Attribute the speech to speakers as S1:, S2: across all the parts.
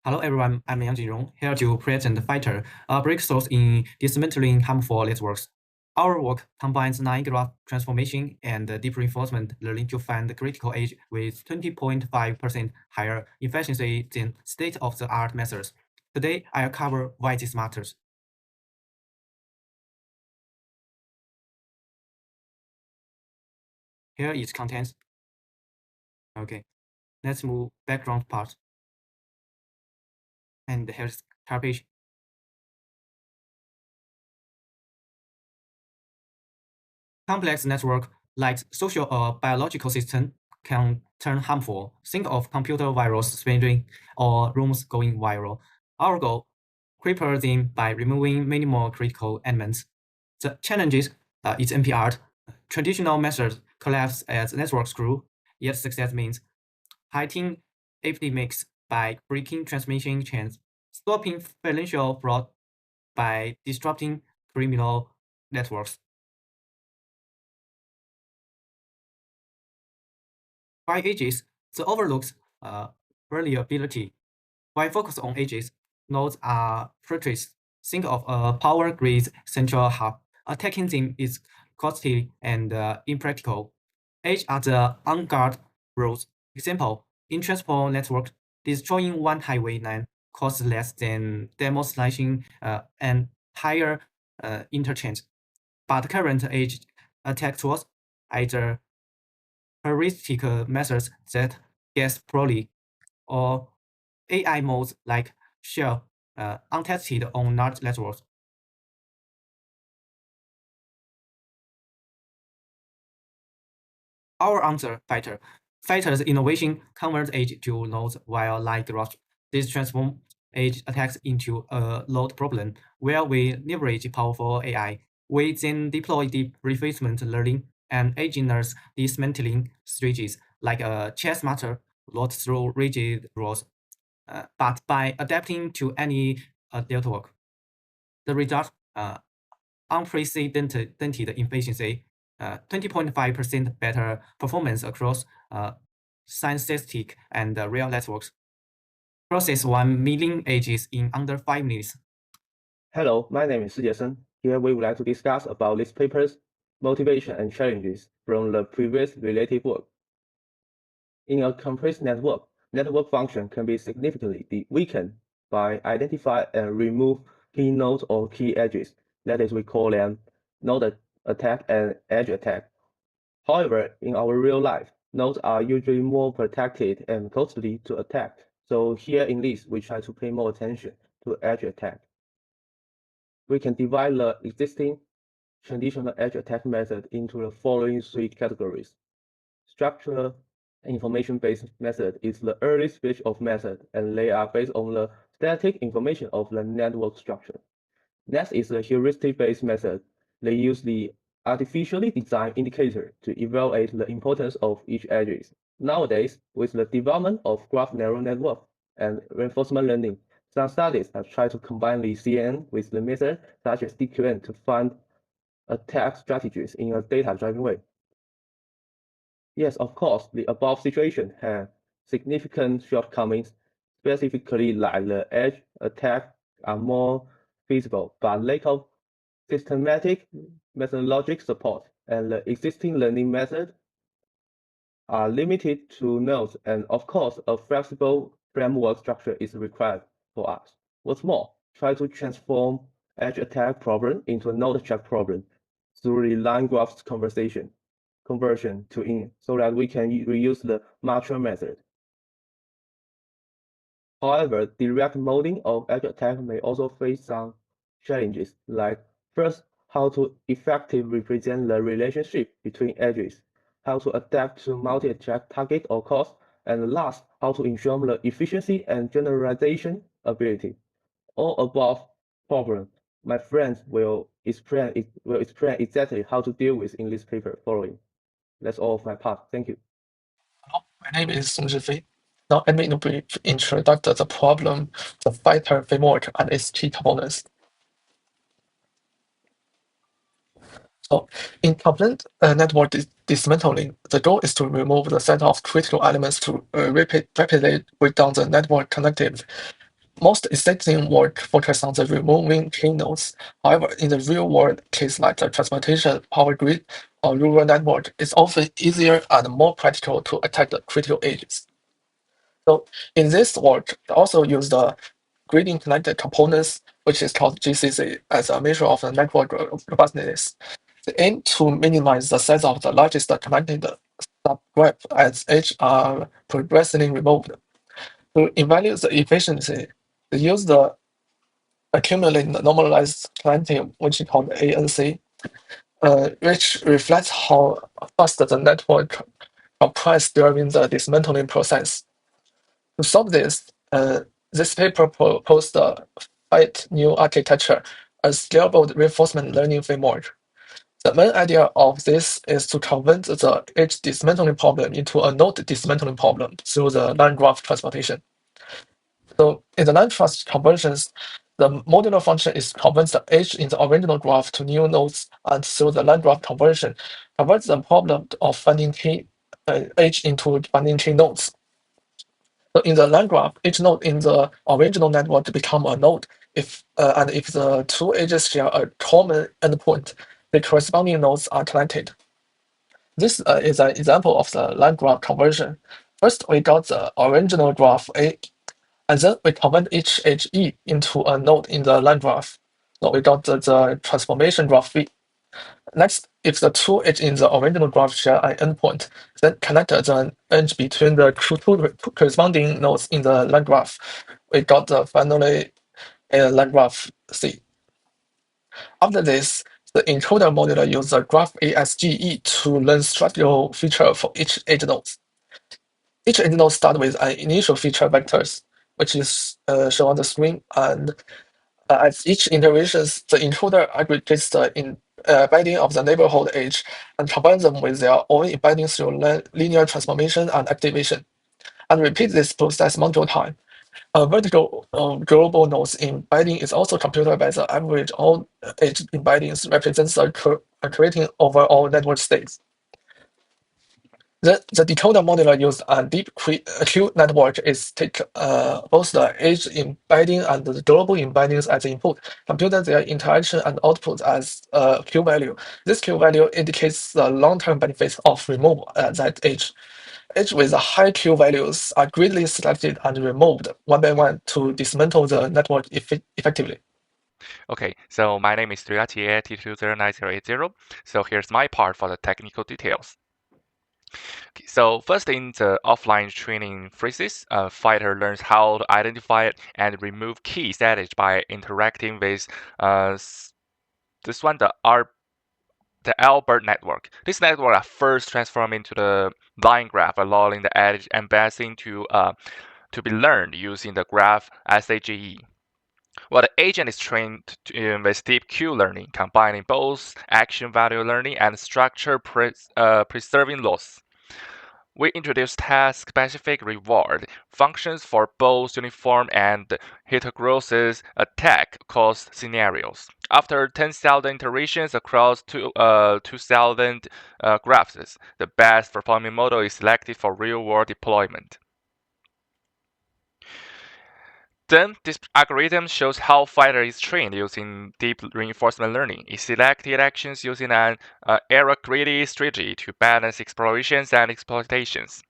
S1: Hello everyone, I'm Yang Jinrong, here to present Fighter, a breakthrough in dismantling harmful networks. Our work combines 9-graph transformation and deep reinforcement learning to find the critical edge with 20.5% higher efficiency than state-of-the-art methods. Today, I'll cover why this matters. Here is contents. Okay, let's move background part. And here's garbage. Complex network, like social or biological system, can turn harmful. Think of computer virus spreading or rooms going viral. Our goal, cripple them by removing minimal critical elements. The challenges is NPR. Traditional methods collapse as networks grew, yet success means hiding epidemics by breaking transmission chains, stopping financial fraud by disrupting criminal networks. By edges, the overlooks variability. Why focus on edges? Nodes are fortress. Think of a power grid central hub. Attacking them is costly and impractical. Edge are the on-guard roads. Example, in transport network, destroying one highway line costs less than demolishing an entire interchange. But current edge attack tools, either heuristic methods that guess poorly, or AI modes like shell untested on large networks. Our answer, Fighter. Fighter's innovation converts edge to nodes while light graph. This transforms edge attacks into a load problem where we leverage powerful AI. We then deploy deep reinforcement learning and engineers dismantling strategies like a chess master not through rigid rules, but by adapting to any network. The result, unprecedented efficiency, 20.5% better performance across synthetic and real networks. Process 1 million edges in under 5 minutes.
S2: Hello, my name is Shi Jiesen. Here we would like to discuss about this paper's motivation and challenges from the previous related work. In a compressed network, network function can be significantly weakened by identify and remove key nodes or key edges. That is, we call them node attack and edge attack. However, in our real life, nodes are usually more protected and costly to attack. So here in this, we try to pay more attention to edge attack. We can divide the existing traditional edge attack method into the following three categories. Structural information-based method is the early stage of method, and they are based on the static information of the network structure. Next is the heuristic-based method. They use the artificially designed indicator to evaluate the importance of each edges. Nowadays, with the development of graph neural network and reinforcement learning, some studies have tried to combine the CNN with the method such as DQN to find attack strategies in a data-driven way. Yes, of course, the above situation has significant shortcomings, specifically like the edge attack are more feasible, but lack of systematic methodologic support and the existing learning method are limited to nodes, and of course, a flexible framework structure is required for us. What's more, try to transform edge attack problem into a node check problem through the line graph conversion to in so that we can reuse the mature method. However, direct modeling of edge attack may also face some challenges, like first, how to effectively represent the relationship between edges, how to adapt to multi-attack target or cost, and last, how to ensure the efficiency and generalization ability. All above problems, my friends will explain exactly how to deal with in this paper following. That's all of my part. Thank you.
S3: Hello, my name is Song Zhifei. Now let me brief introduce the problem, the fighter framework, and its key components. So, in component network dismantling, the goal is to remove the set of critical elements to rapidly break down the network connectivity. Most existing work focus on the removing key nodes. However, in the real-world case like the transportation, power grid, or rural network, it's often easier and more practical to attack the critical edges. So in this work, they also use the grading connected components, which is called GCC, as a measure of the network robustness. They aim to minimize the size of the largest connected subgraph as edges are progressively removed. To evaluate the efficiency, they use the accumulated normalized quantity, which is called ANC, which reflects how fast the network compressed during the dismantling process. To solve this paper proposed a quite new architecture, a scalable reinforcement learning framework. The main idea of this is to convert the edge dismantling problem into a node dismantling problem through the line graph transportation. So in the line trust conversions, the modular function is converts the edge in the original graph to new nodes, and through the line graph conversion, converts the problem of finding key edge into finding key nodes. So in the line graph, each node in the original network become a node if the two edges share a common endpoint, the corresponding nodes are connected. This is an example of the line graph conversion. First, we got the original graph A, and then we convert each edge E into a node in the line graph. So we got the transformation graph V. Next, if the two edges in the original graph share an endpoint, then connect the edge between the two corresponding nodes in the line graph. We got finally a line graph C. After this, the encoder modular uses the graph ASGE to learn structural feature for each edge node. Each edge node starts with an initial feature vectors, which is shown on the screen, and at each iterations, the encoder aggregates the embedding of the neighborhood edge and combines them with their own embedding through linear transformation and activation, and repeat this process multiple times. A vertical global nodes embedding is also computed by the average all edge embeddings represents the creating overall network states. The decoder modular used a deep Q network is take both the edge embedding and the global embeddings as input, compute their interaction and output as Q value. This Q value indicates the long-term benefits of removal at that edge. Edge with high Q values are greatly selected and removed one by one to dismantle the network effectively.
S4: Okay, so my name is Triati AIT306. So here's my part for the technical details. So first in the offline training phases, a fighter learns how to identify and remove key status by interacting with this one, the Albert network. This network are first transformed into the line graph, allowing the edge embedding to be learned using the graph SAGE. Well, the agent is trained with deep Q learning, combining both action value learning and structure preserving loss. We introduce task-specific reward functions for both uniform and heterogeneous attack cost scenarios. After 10,000 iterations across 2,000 graphs, the best performing model is selected for real-world deployment. Then this algorithm shows how fighter is trained using deep reinforcement learning. It selected actions using an error-greedy strategy to balance explorations and exploitations.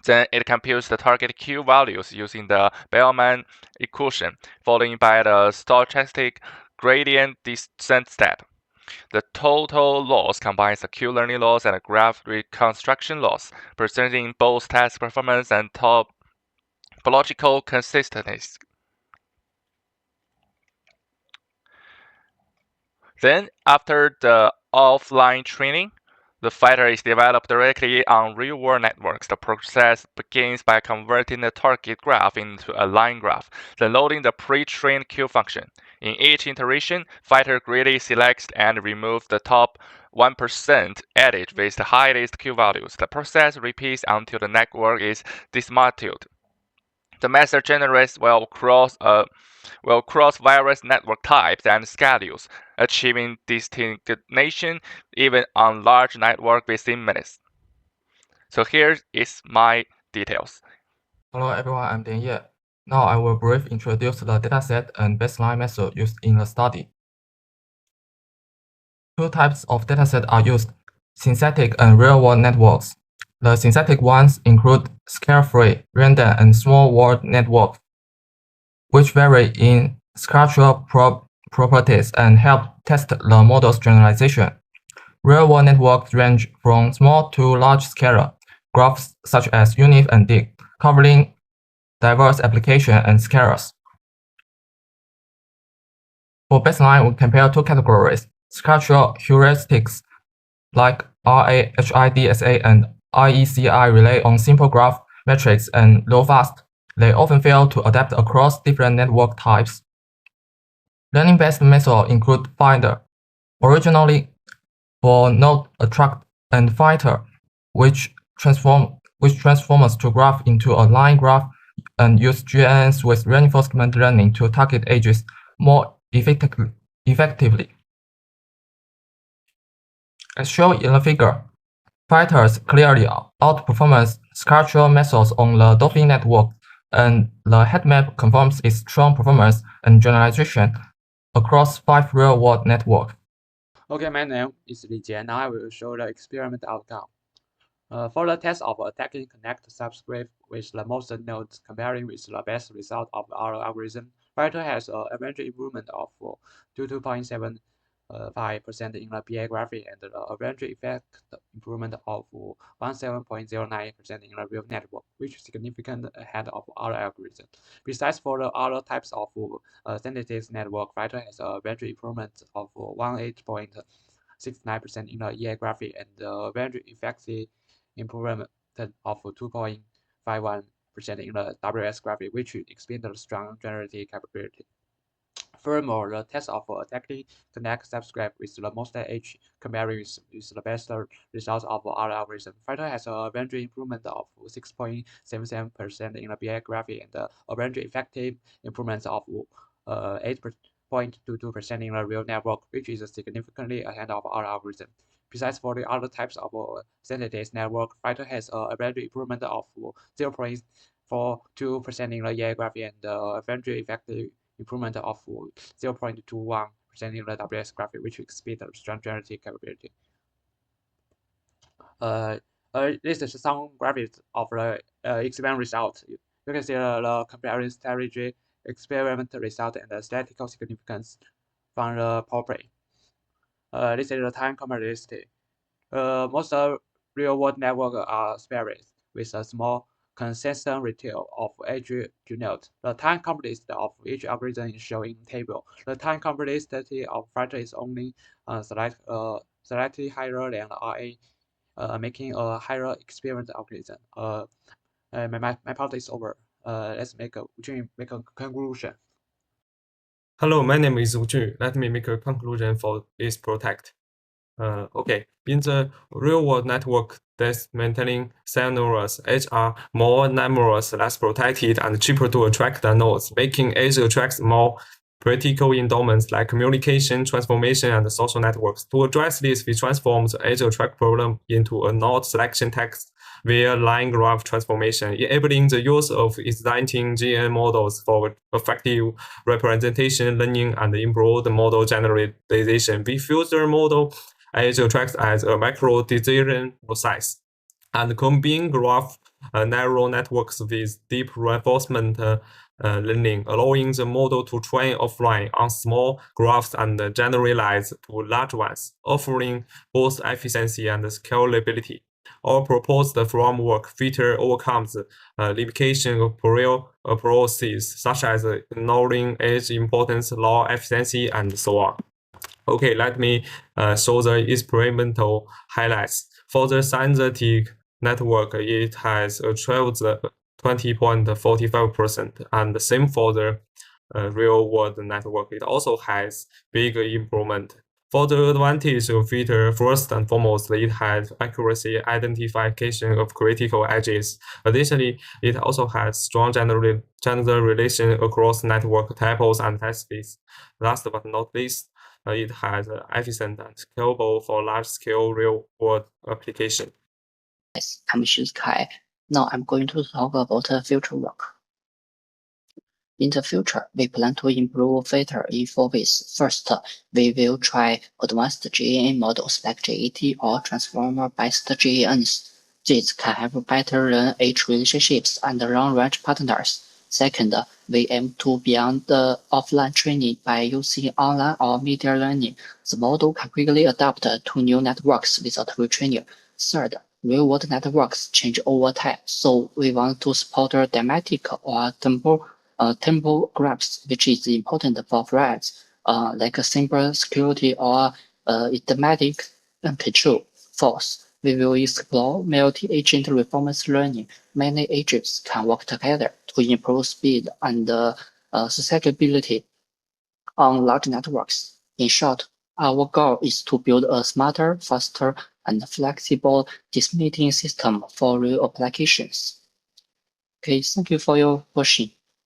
S4: Then it computes the target Q values using the Bellman equation, followed by the stochastic gradient descent step. The total loss combines the Q learning loss and the graph reconstruction loss, presenting both task performance and topological consistency. Then, after the offline training, the fighter is developed directly on real-world networks. The process begins by converting the target graph into a line graph, then loading the pre-trained Q function. In each iteration, fighter greedily selects and removes the top 1% edge with the highest Q values. The process repeats until the network is dismantled. The method generates cross various network types and schedules, achieving distinction even on large network within minutes. So here is my details.
S5: Hello everyone, I'm Dian Ye.
S3: Now I will briefly introduce the dataset and baseline method used in the study. Two types of dataset are used, synthetic and real-world networks. The synthetic ones include scale-free, random, and small-world networks, which vary in structural properties and help test the model's generalization. Real-world networks range from small to large-scale graphs such as UNIF and DIG, covering diverse applications and scales. For baseline, we compare two categories: structural heuristics like RAHIDSA and IECI rely on simple graph metrics and low fast. They often fail to adapt across different network types. Learning-based methods include Finder, originally for node attract and filter, which transforms to graph into a line graph and use GNNs with reinforcement learning to target edges more effectively. As shown in the figure, filters clearly outperform structural methods on the Dolphin network, and the headmap confirms its strong performance and generalization across 5 real-world networks.
S5: Okay, my name is Li Jian. Now I will show the experiment outcome. For the test of attacking connect subscript with the most nodes comparing with the best result of our algorithm, Fighter has an average improvement of 22.75% in the PA graphic and the average effect improvement of 17.09% in the real network, which is significant ahead of our algorithm. Besides, for the other types of synthetic network, Fighter has an average improvement of 18.69% in the EA graphic and the average effective improvement of 2.51% in the WS graphic, which explains the strong generative capability. Furthermore, the test of attacking connect subscript with the most edge comparing with the best results of our algorithm. Fighter has a range improvement of 6.77% in the BI graphic and a range effective improvement of 8.22% in the real network, which is significantly ahead of our algorithm. Besides, for the other types of synthetic network, Fighter has a range improvement of 0.42% in the EA graphic and a range effective improvement of 0.21% in the WS graphic, which exceeds the strong generative capability. This is some graphics of the experiment result. You can see the comparing strategy, experiment result, and the statistical significance from the power play. This is the time complexity. Most real-world networks are sparse with a small consistent retail of edge to node. The time complexity of each algorithm is shown in table. The time complexity of Fighter is only slightly higher than RA, making a higher experiment algorithm. My part is over. Let's make a conclusion.
S6: Hello, my name is Wu Jun. Let me make a conclusion for this project. Okay, in the real-world network, this maintaining cell nodes, edge are more numerous, less protected, and cheaper to attract than nodes, making edge attracts more critical in domains like communication, transformation, and social networks. To address this, we transform the edge attract problem into a node selection text via line graph transformation, enabling the use of existing GN models for effective representation, learning, and improved model generalization. We further model edge attracts as a micro decision process and combine graph narrow networks with deep reinforcement learning, allowing the model to train offline on small graphs and generalize to large ones, offering both efficiency and scalability. Our proposed framework feature overcomes limitation of prior approaches, such as ignoring edge importance, low efficiency, and so on. Okay, let me show the experimental highlights. For the synthetic network, it has achieved 20.45%, and the same for the real-world network. It also has big improvement. For the advantage of feature, first and foremost, it has accuracy identification of critical edges. Additionally, it also has strong generalization across network types and tests. Last but not least, it has efficient and scalable for large-scale real-world application.
S7: Yes, I'm Xu Kai. Now I'm going to talk about future work. In the future, we plan to improve further in 4 ways. First, we will try advanced GAN models like GAT or transformer-based GANs. These can have better learn-age relationships and long-range partners. Second, we aim to beyond the offline training by using online or media learning. The model can quickly adapt to new networks without retraining. Third, real-world networks change over time, so we want to support dynamic or tempo graphs, which is important for threads, like a simple security or automatic control. Fourth, we will explore multi-agent performance learning. Many agents can work together to improve speed and scalability on large networks. In short, our goal is to build a smarter, faster, and flexible decision-making system for real applications. Okay, thank you for your question.